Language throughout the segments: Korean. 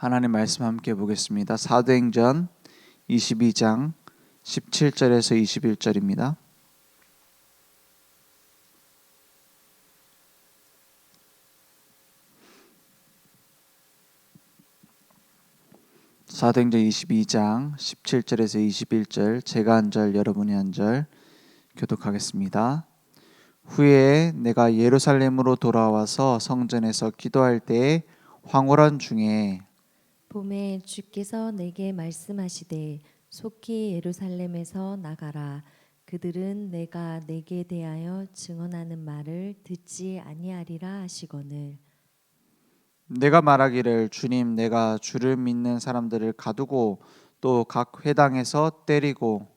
하나님 말씀 함께 보겠습니다. 사도행전 22장 17절에서 21절입니다. 사도행전 22장 17절에서 21절, 제가 한 절, 여러분이 한 절 교독하겠습니다. 후에 내가 예루살렘으로 돌아와서 성전에서 기도할 때에 황홀한 중에 봄에 주께서 내게 말씀하시되 속히 예루살렘에서 나가라. 그들은 내가 내게 대하여 증언하는 말을 듣지 아니하리라 하시거늘. 내가 말하기를 주님, 내가 주를 믿는 사람들을 가두고 또 각 회당에서 때리고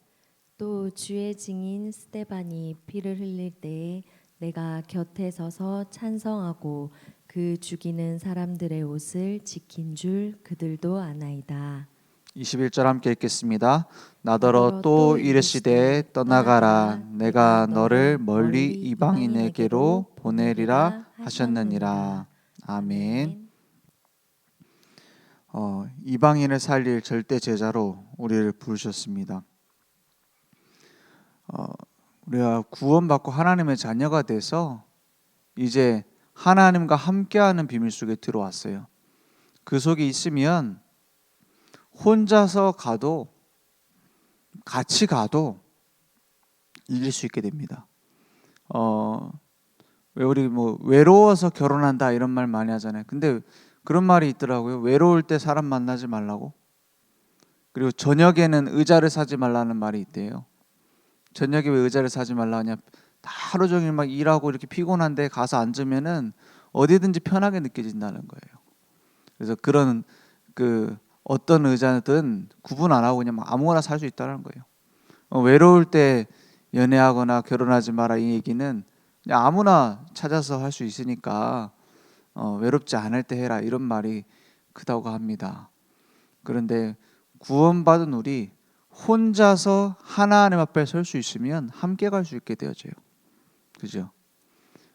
또 주의 증인 스데반이 피를 흘릴 때에 내가 곁에 서서 찬성하고 그 죽이는 사람들의 옷을 지킨 줄 그들도 아나이다. 21절 함께 읽겠습니다. 나더러 또 이르시되 떠나가라. 내가 너를 멀리 이방인에게로 보내리라 하셨느니라. 아멘. 이방인을 살릴 절대 제자로 우리를 부르셨습니다. 우리가 구원받고 하나님의 자녀가 돼서 이제 하나님과 함께하는 비밀 속에 들어왔어요. 그 속에 있으면 혼자서 가도 같이 가도 이길 수 있게 됩니다. 왜 우리 외로워서 결혼한다 이런 말 많이 하잖아요. 근데 그런 말이 있더라고요. 외로울 때 사람 만나지 말라고. 그리고 저녁에는 의자를 사지 말라는 말이 있대요. 저녁에 왜 의자를 사지 말라 하냐? 하루 종일 막 일하고 이렇게 피곤한데 가서 앉으면은 어디든지 편하게 느껴진다는 거예요. 그래서 그런 어떤 의자든 구분 안 하고 그냥 아무거나 살 수 있다는 거예요. 외로울 때 연애하거나 결혼하지 마라 이 얘기는 그냥 아무나 찾아서 할 수 있으니까 외롭지 않을 때 해라 이런 말이 크다고 합니다. 그런데 구원받은 우리 혼자서 하나님 앞에 설 수 있으면 함께 갈 수 있게 되어져요. 그죠?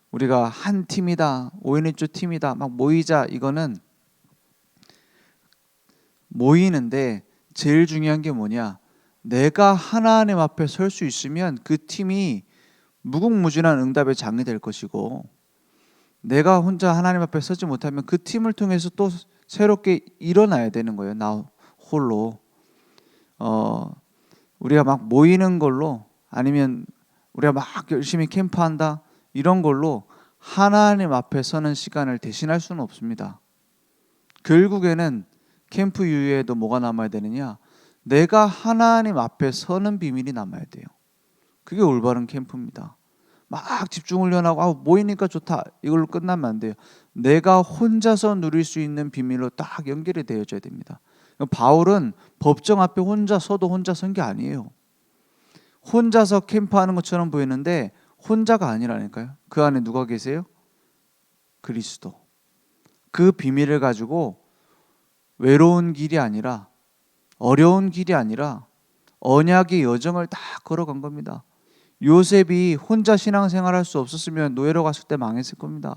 우리가 한 팀이다, 5인조 팀이다, 막 모이자 이거는 모이는데 제일 중요한 게 뭐냐? 내가 하나님 앞에 설 수 있으면 그 팀이 무궁무진한 응답의 장이 될 것이고, 내가 혼자 하나님 앞에 서지 못하면 그 팀을 통해서 또 새롭게 일어나야 되는 거예요. 나 홀로. 우리가 막 모이는 걸로, 아니면 우리가 막 열심히 캠프한다 이런 걸로 하나님 앞에 서는 시간을 대신할 수는 없습니다. 결국에는 캠프 이후에도 뭐가 남아야 되느냐? 내가 하나님 앞에 서는 비밀이 남아야 돼요. 그게 올바른 캠프입니다. 막 집중 훈련하고 모이니까 좋다 이걸로 끝나면 안 돼요. 내가 혼자서 누릴 수 있는 비밀로 딱 연결이 되어져야 됩니다. 바울은 법정 앞에 혼자 서도 혼자 선 게 아니에요. 혼자서 캠프하는 것처럼 보이는데 혼자가 아니라니까요. 그 안에 누가 계세요? 그리스도. 그 비밀을 가지고 외로운 길이 아니라, 어려운 길이 아니라 언약의 여정을 다 걸어간 겁니다. 요셉이 혼자 신앙생활 할 수 없었으면 노예로 갔을 때 망했을 겁니다.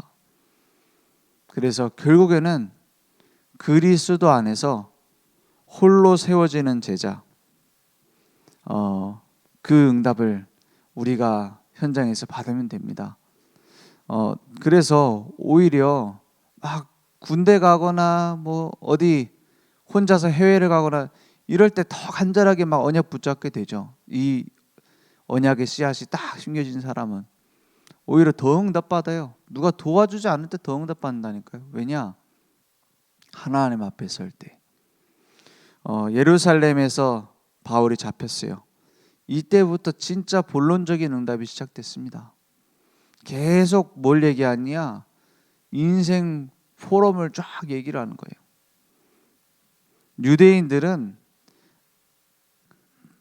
그래서 결국에는 그리스도 안에서 홀로 세워지는 제자, 그 응답을 우리가 현장에서 받으면 됩니다. 그래서 오히려 막 군대 가거나 어디 혼자서 해외를 가거나 이럴 때 더 간절하게 막 언약 붙잡게 되죠. 이 언약의 씨앗이 딱 심겨진 사람은 오히려 더 응답받아요. 누가 도와주지 않을 때 더 응답받는다니까요. 왜냐? 하나님 앞에 설 때. 예루살렘에서 바울이 잡혔어요. 이때부터 진짜 본론적인 응답이 시작됐습니다. 계속 뭘 얘기하냐? 인생 포럼을 쫙 얘기를 하는 거예요. 유대인들은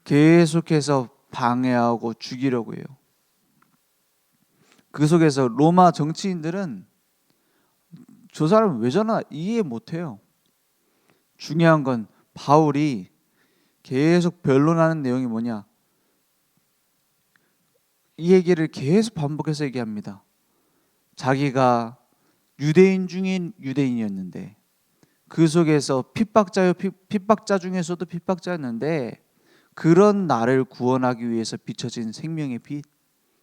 계속해서 방해하고 죽이려고 해요. 그 속에서 로마 정치인들은 저 사람 왜 저러나 이해 못해요. 중요한 건 바울이 계속 변론하는 내용이 뭐냐? 이 얘기를 계속 반복해서 얘기합니다. 자기가 유대인 중인 유대인이었는데 그 속에서 핍박자 중에서도 핍박자였는데 그런 나를 구원하기 위해서 비춰진 생명의 빛,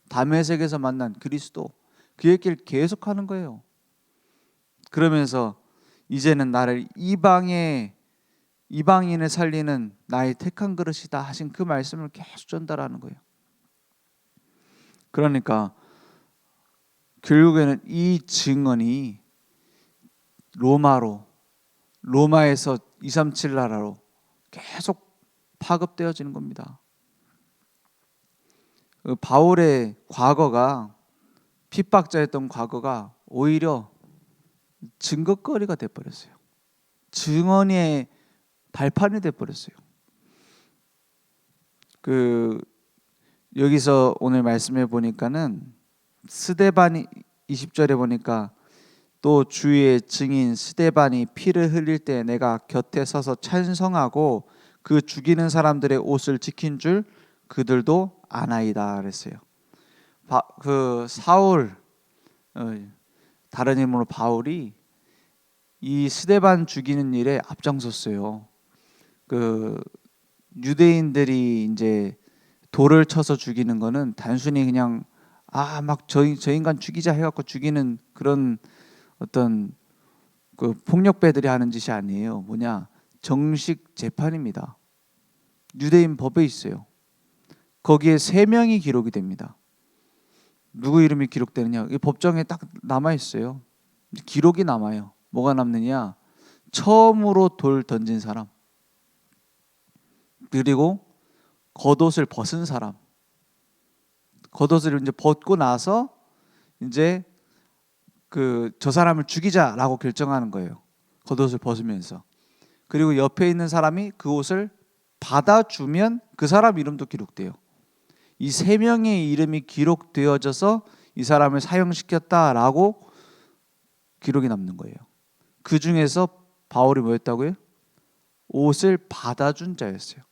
다메섹에서 만난 그리스도, 그의 길 계속하는 거예요. 그러면서 이제는 나를 이방인을 살리는 나의 택한 그릇이다 하신 그 말씀을 계속 전달하는 거예요. 그러니까 결국에는 이 증언이 로마에서 237 나라로 계속 파급되어지는 겁니다. 바울의 과거가, 핍박자였던 과거가 오히려 증거거리가 돼버렸어요. 증언의 발판이 돼버렸어요. 여기서 오늘 말씀해 보니까는 스데반이 20절에 보니까 또 주의 증인 스데반이 피를 흘릴 때 내가 곁에 서서 찬성하고 그 죽이는 사람들의 옷을 지킨 줄 그들도 아나이다 그랬어요. 사울, 다른 이름으로 바울이 이 스데반 죽이는 일에 앞장섰어요. 유대인들이 이제 돌을 쳐서 죽이는 거는 단순히 그냥 막 저 인간 죽이자 해갖고 죽이는 그런 어떤 그 폭력배들이 하는 짓이 아니에요. 뭐냐, 정식 재판입니다. 유대인 법에 있어요. 거기에 3명이 기록이 됩니다. 누구 이름이 기록되느냐? 이 법정에 딱 남아 있어요. 기록이 남아요. 뭐가 남느냐? 처음으로 돌 던진 사람, 그리고 겉옷을 벗은 사람. 겉옷을 이제 벗고 나서 이제 저 사람을 죽이자라고 결정하는 거예요. 겉옷을 벗으면서. 그리고 옆에 있는 사람이 그 옷을 받아주면 그 사람 이름도 기록돼요. 이 3명의 이름이 기록되어져서 이 사람을 사형시켰다라고 기록이 남는 거예요. 그 중에서 바울이 뭐였다고요? 옷을 받아준 자였어요.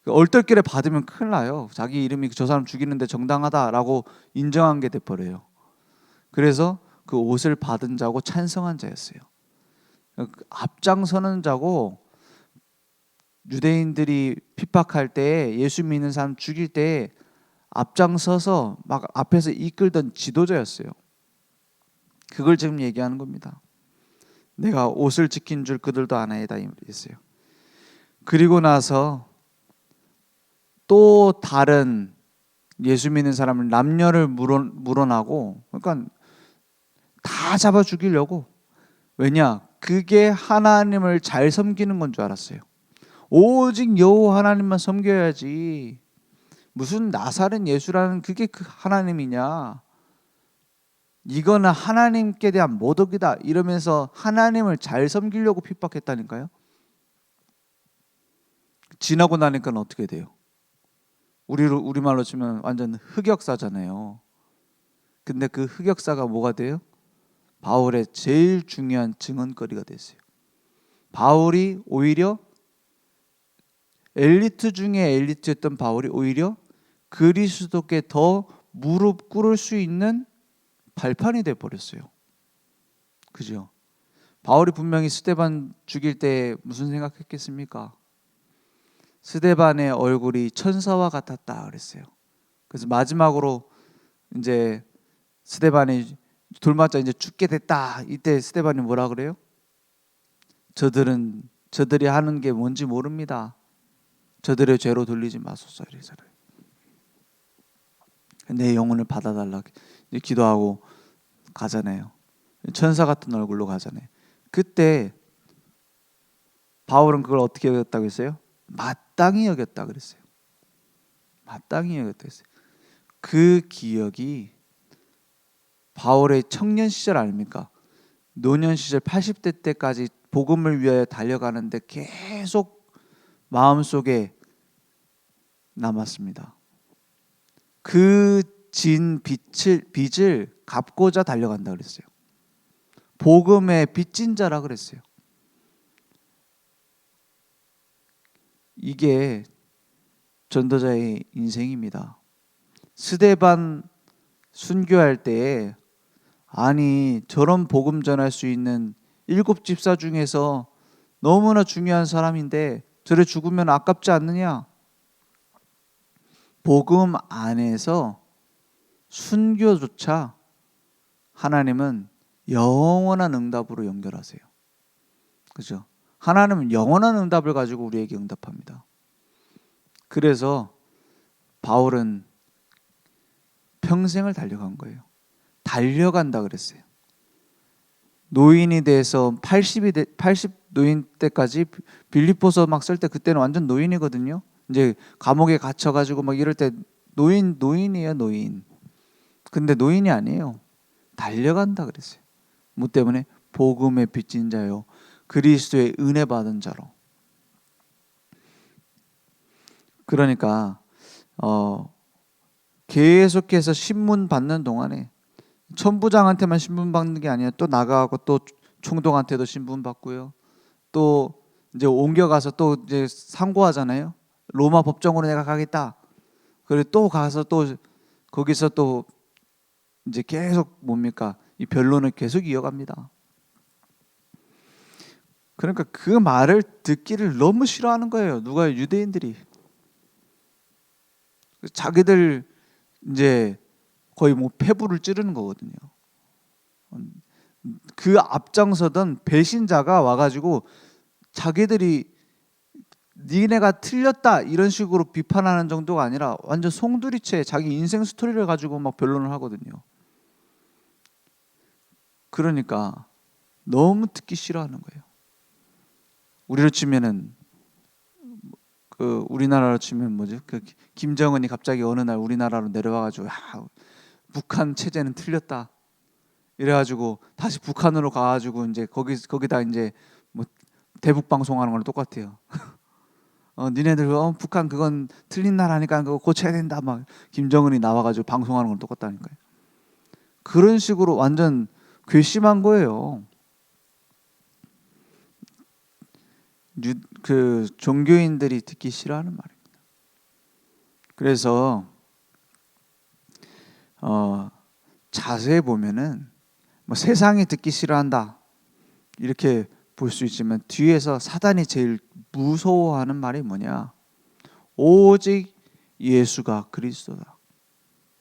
얼떨결에 받으면 큰일 나요. 자기 이름이 저 사람 죽이는데 정당하다라고 인정한 게 돼버려요. 그래서 그 옷을 받은 자고 찬성한 자였어요. 앞장서는 자고, 유대인들이 핍박할 때, 예수 믿는 사람 죽일 때 앞장서서 막 앞에서 이끌던 지도자였어요. 그걸 지금 얘기하는 겁니다. 내가 옷을 지킨 줄 그들도 아나이다 이랬어요. 그리고 나서 또 다른 예수 믿는 사람을 남녀를 물어나고, 그러니까 다 잡아 죽이려고. 왜냐? 그게 하나님을 잘 섬기는 건 줄 알았어요. 오직 여호와 하나님만 섬겨야지. 무슨 나사렛 예수라는 그게 그 하나님이냐? 이거는 하나님께 대한 모독이다 이러면서 하나님을 잘 섬기려고 핍박했다니까요. 지나고 나니까 어떻게 돼요? 우리말로 치면 완전 흑역사잖아요. 근데 그 흑역사가 뭐가 돼요? 바울의 제일 중요한 증언거리가 됐어요. 바울이 오히려 엘리트 중에 엘리트였던 바울이 오히려 그리스도께 더 무릎 꿇을 수 있는 발판이 돼 버렸어요. 그죠? 바울이 분명히 스데반 죽일 때 무슨 생각했겠습니까? 스데반의 얼굴이 천사와 같았다 그랬어요. 그래서 마지막으로 이제 스데반이 돌맞아 이제 죽게 됐다. 이때 스데반이 뭐라 그래요? 저들이 하는 게 뭔지 모릅니다. 저들의 죄로 돌리지 마소서 이러잖아요. 내 영혼을 받아달라 기도하고 가잖아요. 천사 같은 얼굴로 가잖아요. 그때 바울은 그걸 어떻게 여겼다고 했어요? 마땅히 여겼다 그랬어요. 마땅히 여겼다 했어요. 그 기억이 바울의 청년 시절 아닙니까? 노년 시절 80대 때까지 복음을 위하여 달려가는데 계속 마음속에 남았습니다. 그 진 빚을 갚고자 달려간다 그랬어요. 복음의 빚진 자라 그랬어요. 이게 전도자의 인생입니다. 스데반 순교할 때에 아니 저런 복음 전할 수 있는 일곱 집사 중에서 너무나 중요한 사람인데 저래 죽으면 아깝지 않느냐? 복음 안에서 순교조차 하나님은 영원한 응답으로 연결하세요. 그죠? 하나님은 영원한 응답을 가지고 우리에게 응답합니다. 그래서 바울은 평생을 달려간 거예요. 달려간다 그랬어요. 노인이 돼서 80 노인 때까지 빌립보서 막 쓸 때 그때는 완전 노인이거든요. 이제 감옥에 갇혀 가지고 막 이럴 때 노인이에요, 노인. 근데 노인이 아니에요. 달려간다 그랬어요. 뭐 때문에? 복음의 빚진 자요, 그리스도의 은혜 받은 자로. 그러니까 계속해서 신문 받는 동안에 천부장한테만 신분 받는 게 아니라 또 나가고 또 총독한테도 신분 받고요. 또 이제 옮겨가서 또 이제 상고하잖아요. 로마 법정으로 내가 가겠다. 그리고 또 가서 또 거기서 또 이제 계속 뭡니까? 이 변론을 계속 이어갑니다. 그러니까 그 말을 듣기를 너무 싫어하는 거예요. 누가? 유대인들이. 자기들 이제 거의 뭐 폐부를 찌르는 거거든요. 그 앞장서던 배신자가 와가지고 자기들이 니네가 틀렸다 이런 식으로 비판하는 정도가 아니라 완전 송두리째 자기 인생 스토리를 가지고 막 변론을 하거든요. 그러니까 너무 듣기 싫어하는 거예요. 우리로 치면은 그 우리나라로 치면 뭐지? 그 김정은이 갑자기 어느 날 우리나라로 내려와가지고 북한 체제는 틀렸다. 이래가지고 다시 북한으로 가가지고 이제 거기다 이제 뭐 대북 방송하는 거랑 똑같아요. 니네들 북한 그건 틀린 나라니까 그거 고쳐야 된다. 막 김정은이 나와가지고 방송하는 거랑 똑같다니까요. 그런 식으로 완전 괘씸한 거예요. 그 종교인들이 듣기 싫어하는 말입니다. 그래서 자세히 보면은 뭐 세상이 듣기 싫어한다 이렇게 볼 수 있지만 뒤에서 사단이 제일 무서워하는 말이 뭐냐? 오직 예수가 그리스도다.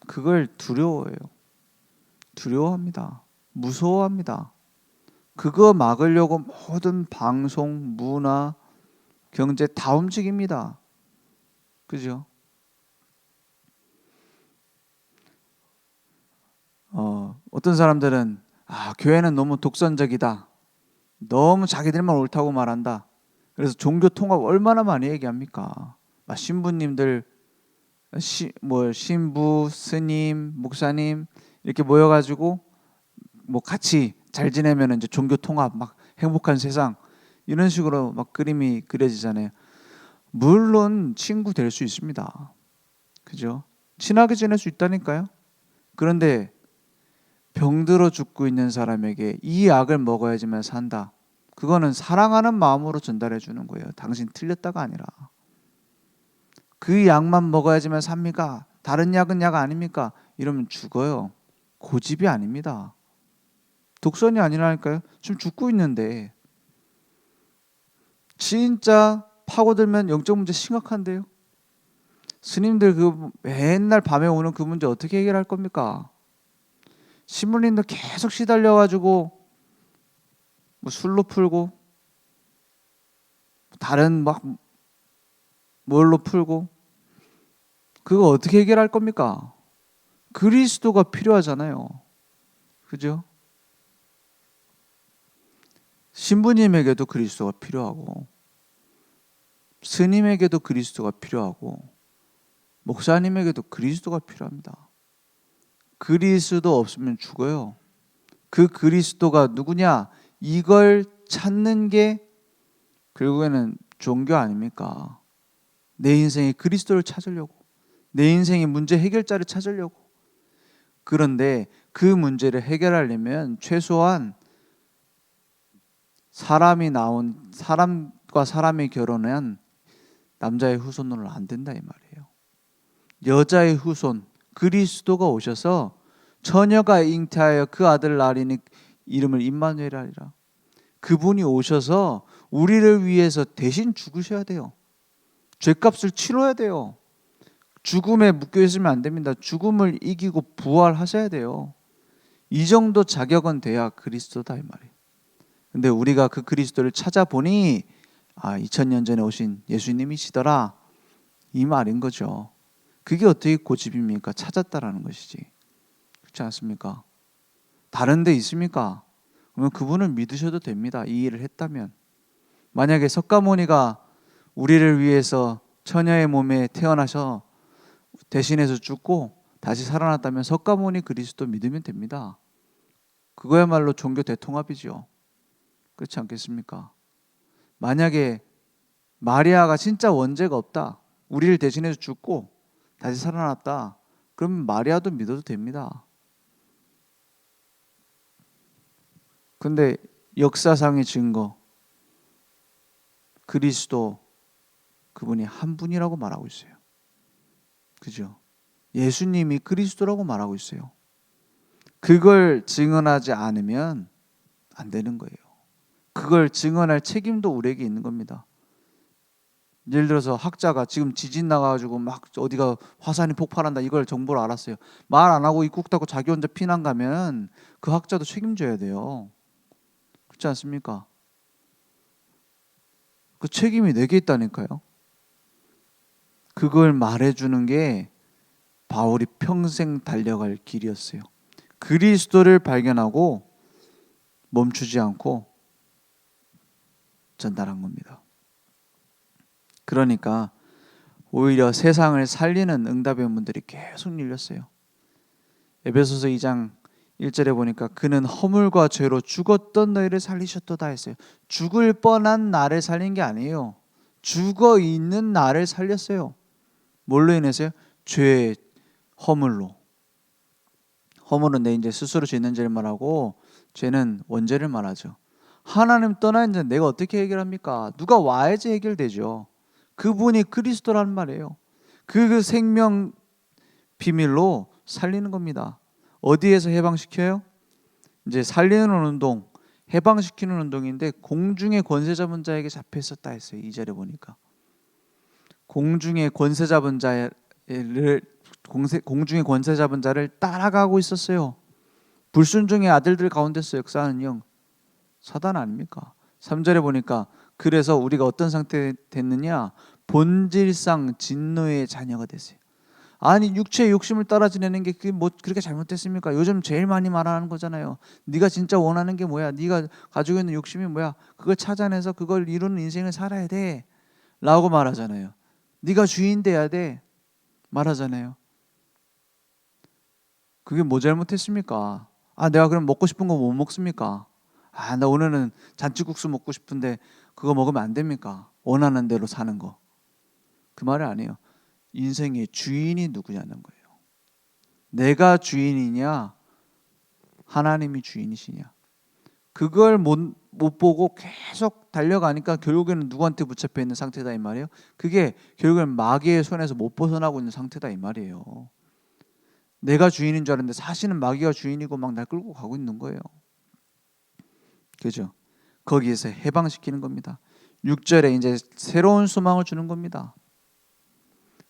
그걸 두려워해요. 두려워합니다. 무서워합니다. 그거 막으려고 모든 방송, 문화, 경제 다 움직입니다. 그죠? 어떤 사람들은 교회는 너무 독선적이다. 너무 자기들만 옳다고 말한다. 그래서 종교 통합 얼마나 많이 얘기합니까? 신부님들, 신부, 스님, 목사님 이렇게 모여가지고 뭐 같이 잘 지내면 이제 종교 통합, 막 행복한 세상 이런 식으로 막 그림이 그려지잖아요. 물론 친구 될 수 있습니다. 그죠? 친하게 지낼 수 있다니까요. 그런데 병들어 죽고 있는 사람에게 이 약을 먹어야지만 산다. 그거는 사랑하는 마음으로 전달해 주는 거예요. 당신 틀렸다가 아니라. 그 약만 먹어야지만 삽니까? 다른 약은 약 아닙니까? 이러면 죽어요. 고집이 아닙니다. 독선이 아니라니까요. 지금 죽고 있는데 진짜 파고들면 영적 문제 심각한데요. 스님들 그 맨날 밤에 오는 그 문제 어떻게 해결할 겁니까? 신부님들 계속 시달려가지고 뭐 술로 풀고 다른 막 뭘로 풀고 그거 어떻게 해결할 겁니까? 그리스도가 필요하잖아요. 그죠? 신부님에게도 그리스도가 필요하고 스님에게도 그리스도가 필요하고 목사님에게도 그리스도가 필요합니다. 그리스도 없으면 죽어요. 그 그리스도가 누구냐? 이걸 찾는 게 결국에는 종교 아닙니까? 내 인생의 그리스도를 찾으려고, 내 인생의 문제 해결자를 찾으려고. 그런데 그 문제를 해결하려면 최소한 사람과 사람이 결혼한 남자의 후손으로는 안 된다 이 말이에요. 여자의 후손 그리스도가 오셔서 처녀가 잉태하여 그 아들 낳으리니 이름을 임마누엘 하리라. 그분이 오셔서 우리를 위해서 대신 죽으셔야 돼요. 죄값을 치러야 돼요. 죽음에 묶여 있으면 안 됩니다. 죽음을 이기고 부활하셔야 돼요. 이 정도 자격은 돼야 그리스도다 이 말이에요. 근데 우리가 그 그리스도를 찾아보니 2000년 전에 오신 예수님이시더라 이 말인 거죠. 그게 어떻게 고집입니까? 찾았다라는 것이지. 그렇지 않습니까? 다른 데 있습니까? 그러면 그분을 믿으셔도 됩니다. 이 일을 했다면. 만약에 석가모니가 우리를 위해서 처녀의 몸에 태어나셔 대신해서 죽고 다시 살아났다면 석가모니 그리스도 믿으면 됩니다. 그거야말로 종교 대통합이죠. 그렇지 않겠습니까? 만약에 마리아가 진짜 원죄가 없다, 우리를 대신해서 죽고 다시 살아났다, 그러면 마리아도 믿어도 됩니다. 근데 역사상의 증거, 그리스도 그분이 한 분이라고 말하고 있어요. 그죠? 예수님이 그리스도라고 말하고 있어요. 그걸 증언하지 않으면 안 되는 거예요. 그걸 증언할 책임도 우리에게 있는 겁니다. 예를 들어서 학자가 지금 지진 나가지고 막 어디가 화산이 폭발한다 이걸 정보를 알았어요. 말 안 하고 입국 닫고 자기 혼자 피난 가면 그 학자도 책임져야 돼요. 그렇지 않습니까? 그 책임이 내게 있다니까요. 그걸 말해주는 게 바울이 평생 달려갈 길이었어요. 그리스도를 발견하고 멈추지 않고 전달한 겁니다. 그러니까 오히려 세상을 살리는 응답의 문들이 계속 열렸어요. 에베소서 2장 1절에 보니까 그는 허물과 죄로 죽었던 너희를 살리셨도다 했어요. 죽을 뻔한 나를 살린 게 아니에요. 죽어 있는 나를 살렸어요. 뭘로 인해서요? 죄의 허물로. 허물은 내 이제 스스로 짓는 죄를 말하고 죄는 원죄를 말하죠. 하나님 떠나 이제 내가 어떻게 해결합니까? 누가 와야지 해결되죠. 그분이 그리스도라는 말이에요. 그 생명 비밀로 살리는 겁니다. 어디에서 해방시켜요? 이제 살리는 운동, 해방시키는 운동인데 공중의 권세 잡은 자에게 잡혀 있었다 했어요. 2절에 보니까 공중의 권세 잡은 자를 공중의 권세 잡은 자를 따라가고 있었어요. 불순종의 아들들 가운데서 역사하는 영 사단 아닙니까? 3절에 보니까 그래서 우리가 어떤 상태 됐느냐? 본질상 진노의 자녀가 됐어요. 아니 육체의 욕심을 따라 지내는 게 그게 뭐 그렇게 잘못됐습니까? 요즘 제일 많이 말하는 거잖아요. 네가 진짜 원하는 게 뭐야? 네가 가지고 있는 욕심이 뭐야? 그걸 찾아내서 그걸 이루는 인생을 살아야 돼 라고 말하잖아요. 네가 주인 돼야 돼 말하잖아요. 그게 뭐 잘못했습니까? 내가 그럼 먹고 싶은 거 못 먹습니까? 나 오늘은 잔치국수 먹고 싶은데 그거 먹으면 안 됩니까? 원하는 대로 사는 거. 그 말이 아니에요. 인생의 주인이 누구냐는 거예요. 내가 주인이냐 하나님이 주인이시냐. 그걸 못 보고 계속 달려가니까 결국에는 누구한테 붙잡혀 있는 상태다 이 말이에요. 그게 결국엔 마귀의 손에서 못 벗어나고 있는 상태다 이 말이에요. 내가 주인인 줄 알았는데 사실은 마귀가 주인이고 막 날 끌고 가고 있는 거예요. 그죠? 거기에서 해방시키는 겁니다. 6절에 이제 새로운 소망을 주는 겁니다.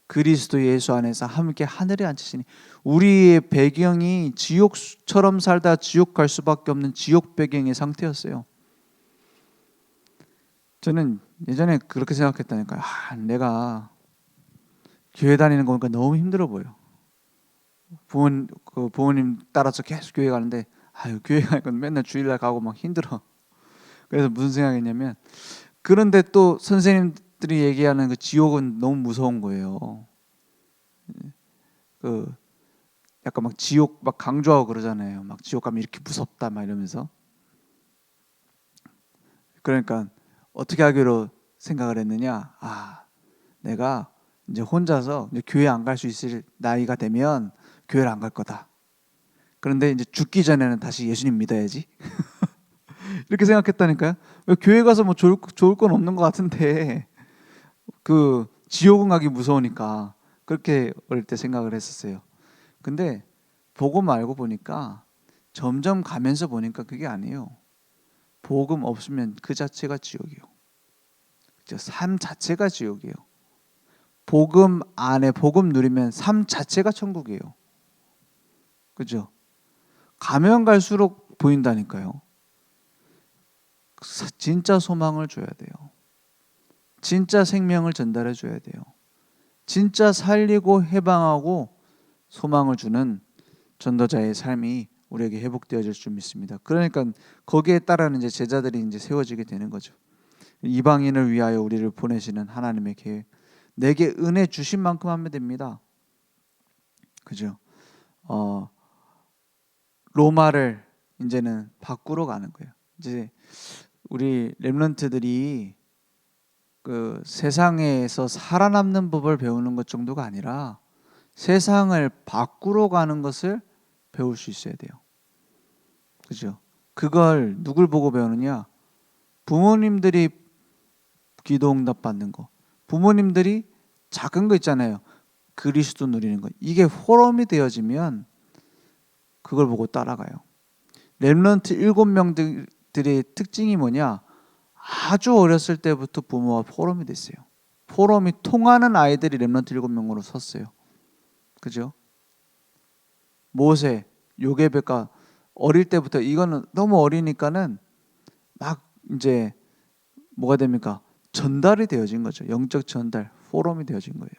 그리스도 예수 안에서 함께 하늘에 앉히시니 우리의 배경이 지옥처럼 살다 지옥 갈 수밖에 없는 지옥 배경의 상태였어요. 저는 예전에 그렇게 생각했다니까요. 내가 교회 다니는 거 보니까 너무 힘들어 보여. 부모님 따라서 계속 교회 가는데 교회 가니까 맨날 주일날 가고 막 힘들어. 그래서 무슨 생각했냐면 그런데 또 선생님들이 얘기하는 그 지옥은 너무 무서운 거예요. 그 약간 막 지옥 막 강조하고 그러잖아요. 막 지옥 가면 이렇게 무섭다 막 이러면서. 그러니까 어떻게 하기로 생각을 했느냐? 내가 이제 혼자서 이제 교회 안 갈 수 있을 나이가 되면 교회를 안 갈 거다. 그런데 이제 죽기 전에는 다시 예수님 믿어야지. 이렇게 생각했다니까요. 교회 가서 뭐 좋을 건 없는 것 같은데 그 지옥은 가기 무서우니까 그렇게 어릴 때 생각을 했었어요. 근데 보고 말고 보니까 점점 가면서 보니까 그게 아니에요. 복음 없으면 그 자체가 지옥이에요. 그죠? 삶 자체가 지옥이에요. 복음 안에 복음 누리면 삶 자체가 천국이에요. 그죠? 가면 갈수록 보인다니까요. 진짜 소망을 줘야 돼요. 진짜 생명을 전달해 줘야 돼요. 진짜 살리고 해방하고 소망을 주는 전도자의 삶이 우리에게 회복되어질 줄 믿습니다. 그러니까 거기에 따라는 이제 제자들이 이제 세워지게 되는 거죠. 이방인을 위하여 우리를 보내시는 하나님의 계획. 내게 은혜 주신 만큼 하면 됩니다. 그죠? 로마를 이제는 바꾸러 가는 거예요. 이제 우리 렘넌트들이 그 세상에서 살아남는 법을 배우는 것 정도가 아니라 세상을 바꾸러 가는 것을 배울 수 있어야 돼요. 그죠? 그걸 누굴 보고 배우느냐? 부모님들이 기도응답 받는 거, 부모님들이 작은 거 있잖아요. 그리스도 누리는 거. 이게 포럼이 되어지면 그걸 보고 따라가요. 렘넌트 7명들의 특징이 뭐냐? 아주 어렸을 때부터 부모와 포럼이 됐어요. 포럼이 통하는 아이들이 렘넌트 7명으로 섰어요. 그죠? 모세, 요게벳과 어릴 때부터 이거는 너무 어리니까는 막 이제 뭐가 됩니까? 전달이 되어진 거죠. 영적 전달, 포럼이 되어진 거예요.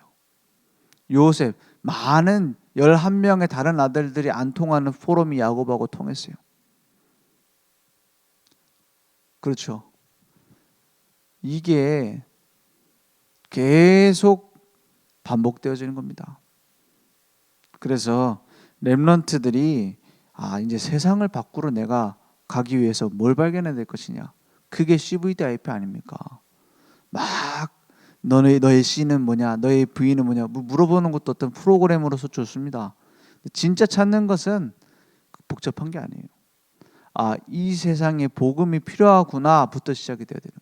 요셉, 많은 11명의 다른 아들들이 안 통하는 포럼이 야곱하고 통했어요. 그렇죠. 이게 계속 반복되어지는 겁니다. 그래서 렘넌트들이 이제 세상을 바꾸러 내가 가기 위해서 뭘 발견해야 될 것이냐. 그게 CVDIP 아닙니까? 막 너의 씨는 뭐냐, 너의 부인은 뭐냐 물어보는 것도 어떤 프로그램으로서 좋습니다. 진짜 찾는 것은 복잡한 게 아니에요. 이 세상에 복음이 필요하구나부터 시작이 돼야 되는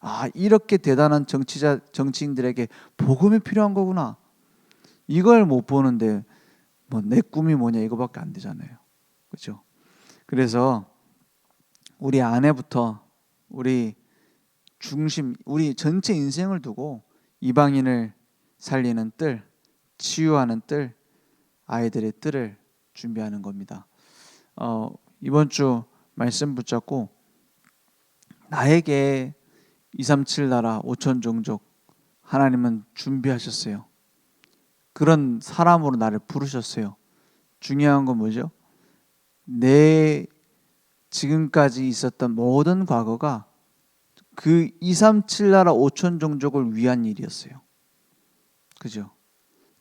거예요. 이렇게 대단한 정치인들에게 복음이 필요한 거구나. 이걸 못 보는데 뭐 내 꿈이 뭐냐 이거밖에 안 되잖아요. 그렇죠? 그래서 우리 안에부터 우리 중심, 우리 전체 인생을 두고 이방인을 살리는 뜰, 치유하는 뜰, 아이들의 뜰을 준비하는 겁니다. 이번 주 말씀 붙잡고 나에게 237 나라 5천 종족 하나님은 준비하셨어요. 그런 사람으로 나를 부르셨어요. 중요한 건 뭐죠? 내 지금까지 있었던 모든 과거가 그 237 나라 5천 종족을 위한 일이었어요. 그죠?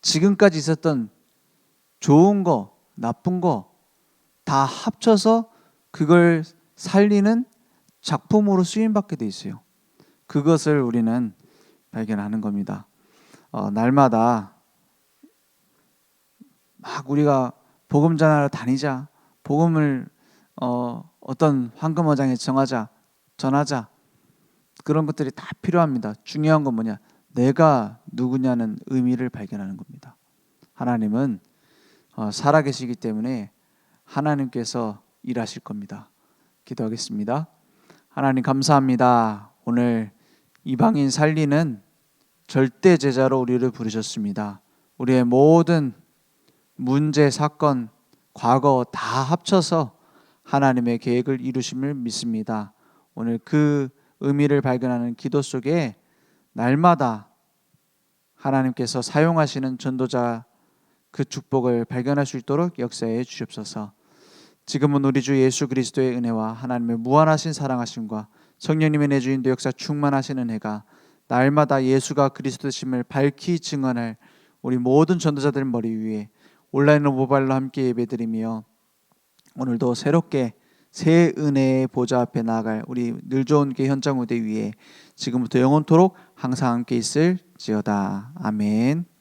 지금까지 있었던 좋은 거, 나쁜 거 다 합쳐서 그걸 살리는 작품으로 쓰임받게 돼 있어요. 그것을 우리는 발견하는 겁니다. 날마다 막 우리가 복음 전하러 다니자, 복음을 어떤 황금어장에 전하자 그런 것들이 다 필요합니다. 중요한 건 뭐냐? 내가 누구냐는 의미를 발견하는 겁니다. 하나님은 살아계시기 때문에 하나님께서 일하실 겁니다. 기도하겠습니다. 하나님 감사합니다. 오늘 이방인 살리는 절대 제자로 우리를 부르셨습니다. 우리의 모든 문제, 사건, 과거 다 합쳐서 하나님의 계획을 이루심을 믿습니다. 오늘 그 의미를 발견하는 기도 속에 날마다 하나님께서 사용하시는 전도자 그 축복을 발견할 수 있도록 역사해 주시옵소서. 지금은 우리 주 예수 그리스도의 은혜와 하나님의 무한하신 사랑하심과 성령님의 내주인도 역사 충만하신 은혜가 날마다 예수가 그리스도심을 밝히 증언할 우리 모든 전도자들 머리 위에 온라인으로 모바일로 함께 예배드리며 오늘도 새롭게 새 은혜의 보좌 앞에 나아갈 우리 늘 좋은 교회 현장 무대 위에 지금부터 영원토록 항상 함께 있을지어다. 아멘.